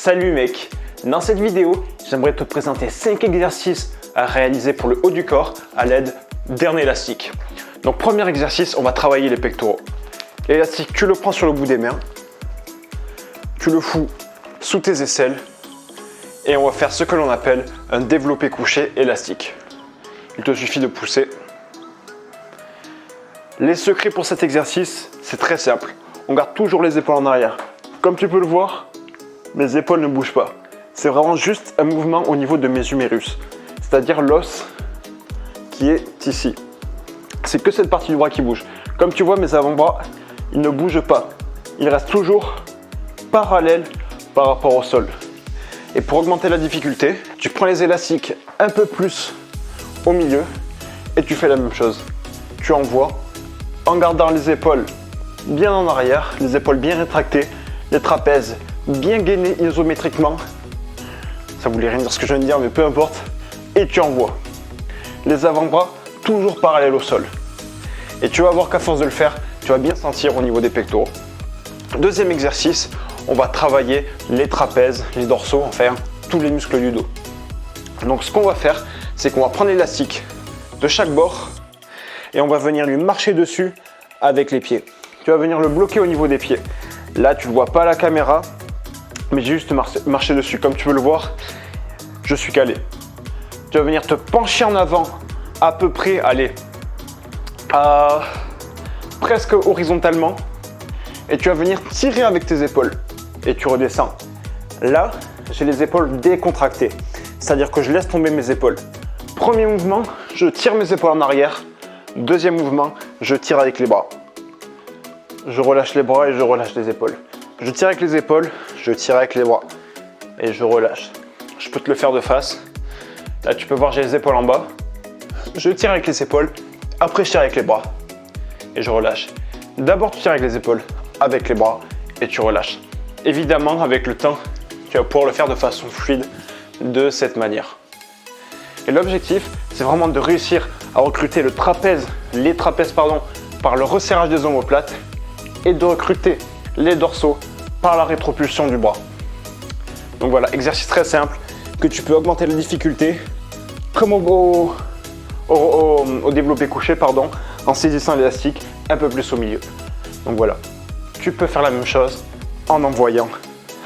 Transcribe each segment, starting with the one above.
Salut mec! Dans cette vidéo, j'aimerais te présenter 5 exercices à réaliser pour le haut du corps à l'aide d'un élastique. Donc premier exercice, on va travailler les pectoraux. L'élastique, tu le prends sur le bout des mains, tu le fous sous tes aisselles et on va faire ce que l'on appelle un développé couché élastique. Il te suffit de pousser. Les secrets pour cet exercice, c'est très simple. On garde toujours les épaules en arrière. Comme tu peux le voir, mes épaules ne bougent pas. C'est vraiment juste un mouvement au niveau de mes humérus, c'est-à-dire l'os qui est ici. C'est que cette partie du bras qui bouge. Comme tu vois, mes avant-bras, ils ne bougent pas. Ils restent toujours parallèles par rapport au sol. Et pour augmenter la difficulté, tu prends les élastiques un peu plus au milieu et tu fais la même chose. Tu envoies en gardant les épaules bien en arrière, les épaules bien rétractées, les trapèzes bien gainés isométriquement. Ça voulait rien dire ce que je viens de dire, mais peu importe. Et tu envoies. Les avant-bras toujours parallèles au sol. Et tu vas voir qu'à force de le faire, tu vas bien sentir au niveau des pectoraux. Deuxième exercice, on va travailler les trapèzes, les dorsaux, enfin tous les muscles du dos. Donc ce qu'on va faire, c'est qu'on va prendre l'élastique de chaque bord et on va venir lui marcher dessus avec les pieds. Tu vas venir le bloquer au niveau des pieds. Là, tu ne vois pas à la caméra, mais j'ai juste marché dessus. Comme tu peux le voir, je suis calé. Tu vas venir te pencher en avant à peu près, allez, presque horizontalement. Et tu vas venir tirer avec tes épaules. Et tu redescends. Là, j'ai les épaules décontractées. C'est-à-dire que je laisse tomber mes épaules. Premier mouvement, je tire mes épaules en arrière. Deuxième mouvement, je tire avec les bras. Je relâche les bras et je relâche les épaules. Je tire avec les épaules, je tire avec les bras et je relâche. Je peux te le faire de face. Là, tu peux voir, j'ai les épaules en bas. Je tire avec les épaules, après je tire avec les bras et je relâche. D'abord, tu tires avec les épaules, avec les bras et tu relâches. Évidemment, avec le temps, tu vas pouvoir le faire de façon fluide de cette manière. Et l'objectif, c'est vraiment de réussir à recruter les trapèzes, par le resserrage des omoplates et de recruter les dorsaux par la rétropulsion du bras. Donc voilà, exercice très simple que tu peux augmenter la difficulté comme au développé couché, en saisissant l'élastique un peu plus au milieu. Donc voilà, tu peux faire la même chose en envoyant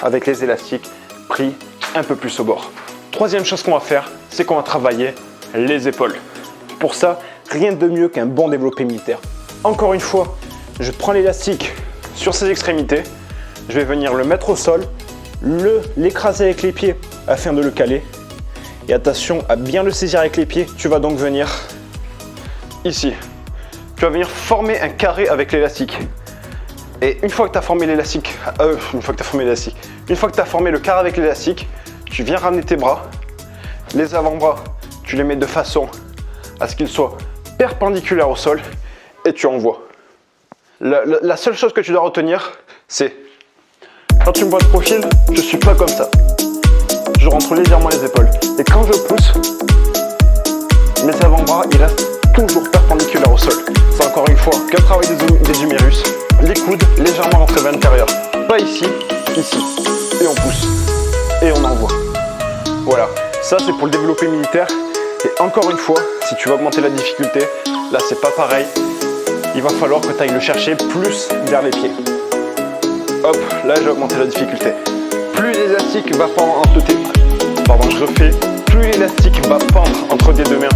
avec les élastiques pris un peu plus au bord. Troisième chose qu'on va faire, c'est qu'on va travailler les épaules. Pour ça, rien de mieux qu'un bon développé militaire. Encore une fois, je prends l'élastique sur ses extrémités, je vais venir le mettre au sol, l'écraser avec les pieds afin de le caler. Et attention à bien le saisir avec les pieds, tu vas donc venir ici. Tu vas venir former un carré avec l'élastique. Et une fois que tu as formé l'élastique, une fois que tu as formé le carré avec l'élastique, tu viens ramener tes bras, les avant-bras, tu les mets de façon à ce qu'ils soient perpendiculaires au sol et tu envoies. La seule chose que tu dois retenir, c'est quand tu me vois de profil, je suis pas comme ça. Je rentre légèrement les épaules. Et quand je pousse, mes avant-bras, ils restent toujours perpendiculaires au sol. C'est encore une fois qu'un travail des humérus. Les coudes légèrement rentrés vers l'intérieur. Pas ici, ici. Et on pousse. Et on envoie. Voilà. Ça, c'est pour le développé militaire. Et encore une fois, si tu veux augmenter la difficulté, là, c'est pas pareil. Il va falloir que tu ailles le chercher plus vers les pieds. Hop, là j'ai augmenté la difficulté. Plus l'élastique va pendre entre tes... Plus l'élastique va pendre entre tes deux mains,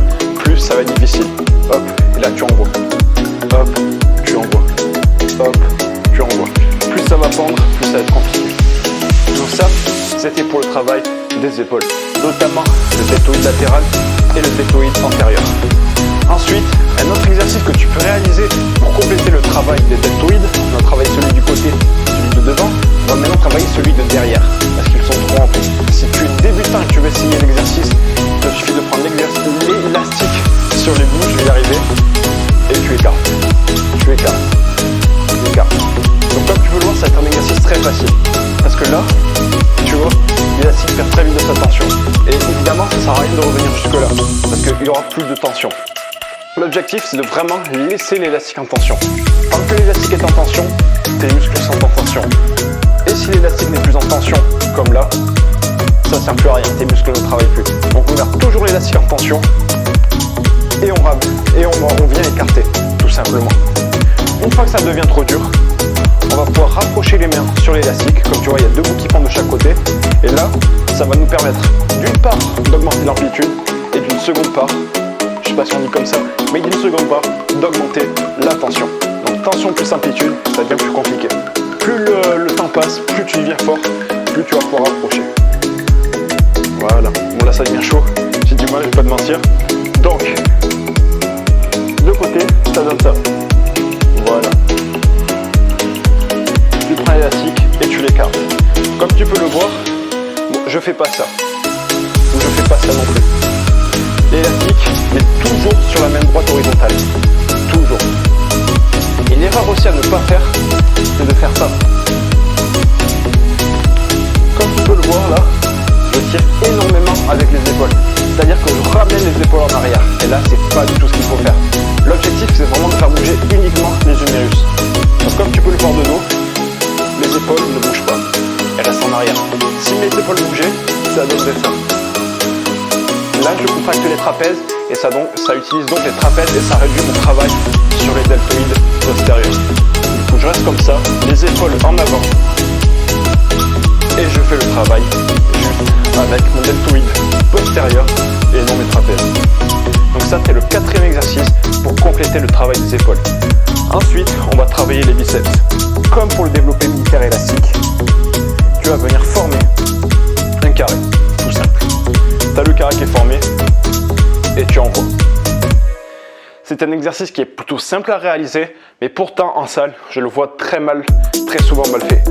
plus ça va être difficile. Hop, et là tu envoies. Hop, tu envoies. Hop, tu envoies. Plus ça va pendre, plus ça va être compliqué. Donc ça, c'était pour le travail des épaules, notamment le deltoïde latéral et le deltoïde antérieur. Ensuite, un autre exercice que tu peux réaliser pour compléter le travail des deltoïdes, on a travaillé celui du côté, celui de devant, on va maintenant travailler celui de derrière, parce qu'ils sont trop amples. Si tu es débutant et que tu veux essayer l'exercice, il te suffit de prendre l'élastique sur les bouts, je vais y arriver, et tu écartes. Donc comme tu peux le voir, ça va être un exercice très facile, parce que là, tu vois, l'élastique perd très vite de sa tension. Et évidemment, ça ne sert à rien de revenir jusque là, parce qu'il y aura plus de tension. L'objectif, c'est de vraiment laisser l'élastique en tension. Tant que l'élastique est en tension, tes muscles sont en tension. Et si l'élastique n'est plus en tension, comme là, ça ne sert plus à rien, tes muscles ne travaillent plus. Donc on garde toujours l'élastique en tension et on rame et on vient écarter, tout simplement. Une fois que ça devient trop dur, on va pouvoir rapprocher les mains sur l'élastique. Comme tu vois, il y a deux bouts qui pendent de chaque côté. Et là, ça va nous permettre d'une part d'augmenter l'amplitude et d'une seconde part, je ne sais pas si on dit comme ça, mais d'une seconde part d'augmenter la tension. Donc tension plus amplitude, ça devient plus compliqué. Plus le temps passe, plus tu deviens fort, plus tu vas pouvoir approcher. Voilà, bon là ça devient chaud, j'ai du mal, je vais pas te mentir. Donc, de côté, ça donne ça. Voilà. Tu prends l'élastique et tu l'écartes. Comme tu peux le voir, bon, je fais pas ça. Ou je fais pas ça non plus. L'élastique est toujours sur la même droite horizontale. Toujours. Et l'erreur aussi à ne pas faire, c'est de faire ça. Comme tu peux le voir là, je tire énormément avec les épaules. C'est-à-dire que je ramène les épaules en arrière. Et là, c'est pas du tout ce qu'il faut faire. L'objectif, c'est vraiment de faire bouger uniquement les humérus. Donc comme tu peux le voir de dos, mes épaules ne bougent pas. Elles restent en arrière. Si mes épaules bougeaient, ça donnerait ça. Là, je contracte les trapèzes et ça utilise donc les trapèzes et ça réduit mon travail sur les deltoïdes postérieurs. Du coup, je reste comme ça, les épaules en avant. Et je fais le travail juste avec mon deltoïde postérieur et non mes trapèzes. Donc ça, c'est le quatrième exercice pour compléter le travail des épaules. Ensuite, on va travailler les biceps. Comme pour le développé militaire élastique, tu vas venir former un carré, tout simple. Tu as le carré qui est formé et tu envoies. C'est un exercice qui est plutôt simple à réaliser, mais pourtant en salle, je le vois très souvent mal fait.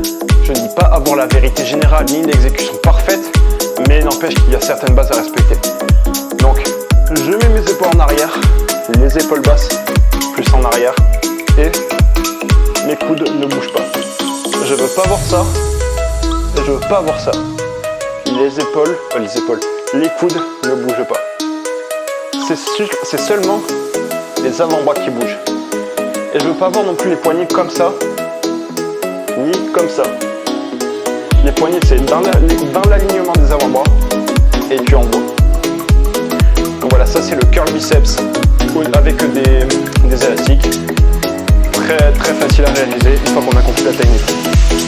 Je ne dis pas avoir la vérité générale ni une exécution parfaite, mais n'empêche qu'il y a certaines bases à respecter. Donc, je mets mes épaules en arrière, les épaules basses plus en arrière, et mes coudes ne bougent pas. Je veux pas voir ça, et je veux pas voir ça. Les coudes ne bougent pas. C'est seulement les avant-bras qui bougent. Et je veux pas voir non plus les poignets comme ça, ni comme ça. Les poignets, c'est dans l'alignement des avant-bras, et tu envoies. Donc voilà, ça c'est le curl biceps avec des élastiques. Très facile à réaliser une fois qu'on a compris la technique.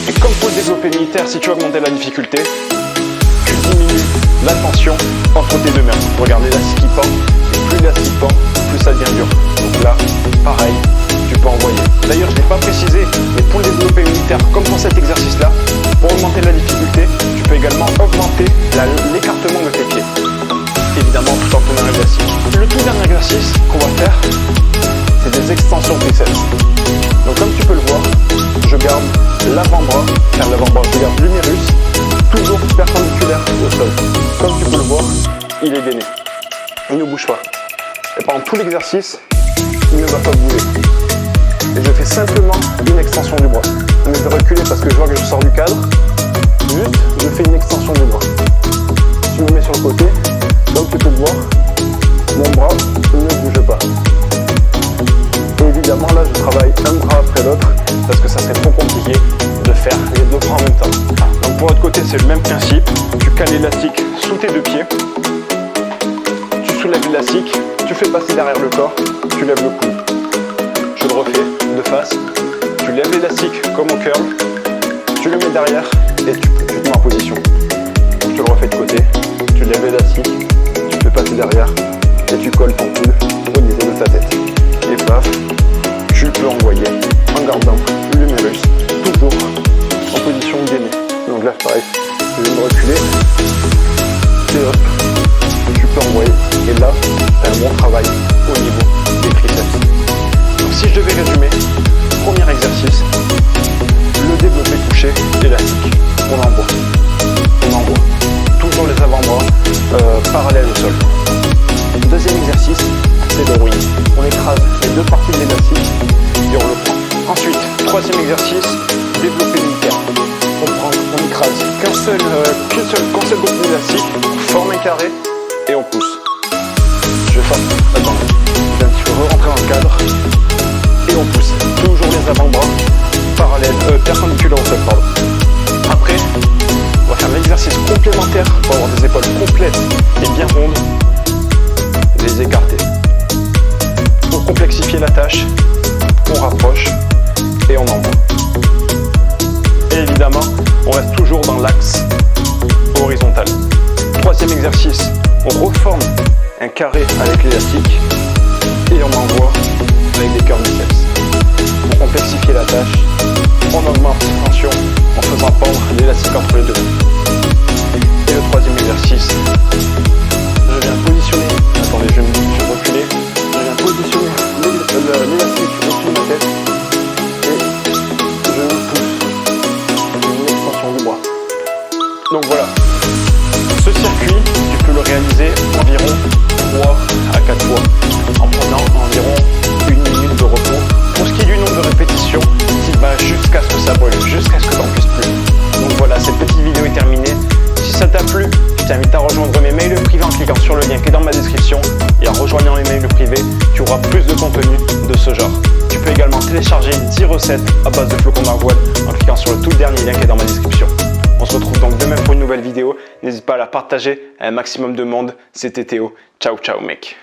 Et comme pour le développé militaire, si tu veux augmenter la difficulté, tu diminues la tension entre tes deux mains. Regarde l'élastique qui pend, et plus l'élastique pend, plus ça devient dur. Donc là, pareil, tu peux envoyer. D'ailleurs, je ne l'ai pas précisé, mais pour le développé militaire, comme pour cet exercice-là, pour augmenter la difficulté, tu peux également augmenter l'écartement de tes pieds. Évidemment, tout en tenant l'élastique. Le tout dernier exercice qu'on va faire, c'est des extensions triceps. Donc comme tu peux le voir, je garde l'avant-bras, je garde l'humérus, toujours perpendiculaire au sol. Comme tu peux le voir, il est gainé. Il ne bouge pas. Et pendant tout l'exercice, il ne va pas bouger. Et je fais simplement une extension du bras. Je vais reculer parce que je vois que je sors du cadre. Juste, je fais une extension du bras. Je me mets sur le côté. Comme tu peux le voir, mon bras ne bouge pas. Et évidemment, là, je travaille un bras après l'autre parce que ça serait trop compliqué de faire les deux bras en même temps. Donc pour l'autre côté, c'est le même principe. Tu cales l'élastique sous tes deux pieds. Tu soulèves l'élastique, tu fais passer derrière le corps, tu lèves le coude. Je le refais de face. Tu lèves l'élastique comme au curl. Tu le mets derrière et tu te mets en position. Donc tu le refais de côté. Tu lèves l'élastique, tu fais passer derrière et tu colles ton coude au niveau de ta tête. Et paf, tu peux envoyer en gardant l'humérus toujours en position gainée. Donc là, pareil, je vais me reculer et hop, tu peux envoyer. Et là, tu as un bon travail au niveau des triceps. Donc si je devais résumer, premier exercice, le développé couché élastique. On envoie. Toujours les avant-bras parallèles au sol. Deuxième exercice, c'est le roulis. On écrase les deux parties de l'élastique et on le prend. Ensuite, troisième exercice, développé militaire. On écrase qu'un seul bout d'élastique, on forme un carré et on pousse. Je vais faire, attendez, je vais un petit peu re-rentrer dans le cadre et on pousse. Toujours les avant-bras parallèles, perpendiculaires au sol, pardon. un exercice complémentaire pour avoir des épaules complètes et bien rondes, les écarter. Pour complexifier la tâche, on rapproche et on envoie. Et évidemment, on reste toujours dans l'axe horizontal. Troisième exercice, on reforme un carré avec l'élastique et on envoie avec des curls biceps. Pour complexifier la tâche, on augmente la tension en faisant pendre l'élastique entre les deux. Et le troisième exercice, je viens positionner, attendez, je vais reculer, je viens positionner l'élastique au-dessus de ma tête et je me pousse une extension du bras. Donc voilà, ce circuit, tu peux le réaliser environ 3 à 4 fois en prenant environ 1 minute de repos. Pour ce qui est du nombre de répétitions, tu vas jusqu'à ce que ça brûle, jusqu'à ce que tu n'en puisses plus. Donc voilà, cette petite vidéo est terminée. Si ça t'a plu, je t'invite à rejoindre mes mails privés en cliquant sur le lien qui est dans ma description. Et en rejoignant mes mails privés, tu auras plus de contenu de ce genre. Tu peux également télécharger 10 recettes à base de flocons d'avoine en cliquant sur le tout dernier lien qui est dans ma description. On se retrouve donc demain pour une nouvelle vidéo. N'hésite pas à la partager à un maximum de monde. C'était Théo. Ciao, ciao mec.